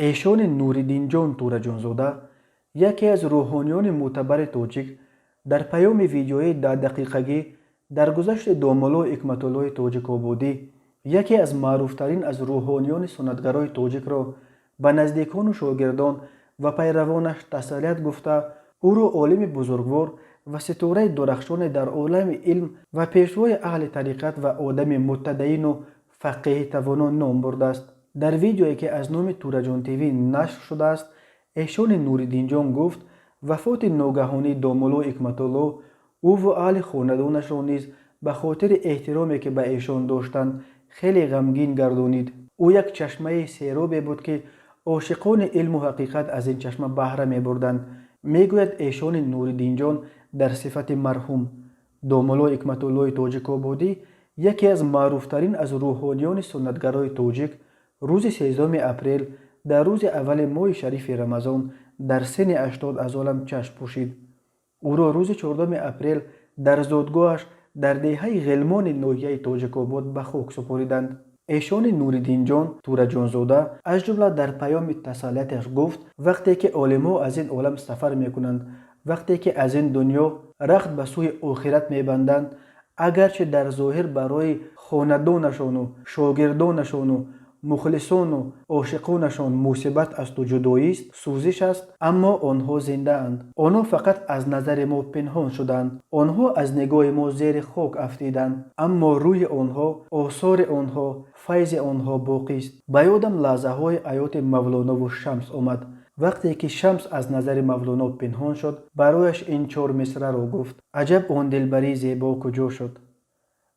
ایشان نوریدین جان تورجانزاده یکی از روحانیان معتبر تاجیک در پیام ویدیوی 10 دقیقگی درگذشت داملا حکمت‌الله تاجیک آبادی یکی از معروفترین از روحانیان سنتگرای تاجیک را به نزدیکان و شاگردان و پیروانش تسلیت گفته او را عالم بزرگوار و ستاره درخشان در عالم علم و پیشوای اهل طریقت و آدم متدین و فقیه توانا نام برده است. در ویدیویی که از نام تورجان تیوی نشر شده است، ایشان نوریدین جان گفت وفات ناگهانی داملا حکمت‌الله او و اهل خاندانش را نیز به خاطر احترامی که به ایشان داشتند خیلی غمگین گردانید. او یک چشمه سیرابی بود که عاشقان علم و حقیقت از این چشمه بهره می بردند. میگوید ایشان نوریدین جان در صفت مرحوم داملا حکمت‌الله تاجیک آبادی یکی از معروفترین از روحانیان سنتگرای تاجیک روز 13 اپریل در روز اول ماه شریف رمضان در سن 80 از عالم چشم پوشید. او را روز 14 اپریل در زادگاهش در دهه غلمان ناحیه تاجیک آباد به خاک سپاریدند. ایشان نوریدین جان تورجانزاده از جمله در پیام تسلیتش گفت وقتی که عالم‌ها از این عالم سفر میکنند، وقتی که از این دنیا رخت به سوی آخرت میبندند، اگرچه در ظاهر برای خاندانشان و شاگردانشان و مخلصان و عاشقانشان مصیبت است و جدایی است، سوزش است، اما آنها زنده اند. آنها فقط از نظر ما پنهان شدند، آنها از نگاه ما زیر خاک افتیدند، اما روی آنها، آثار آنها، فیض آنها باقی است. به یادم لحظه های حیات مولانا و شمس آمد. وقتی که شمس از نظر مولانا پنهان شد، برایش این 4 مصرع را گفت: عجب آن دلبری زیبا کجا شد،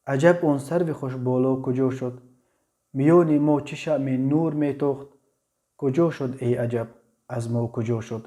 عجب آن سرو خوش بالا کجا شد، میان ما چه شمع نور میتاخت، کجا شد ای عجب از ما کجا شد.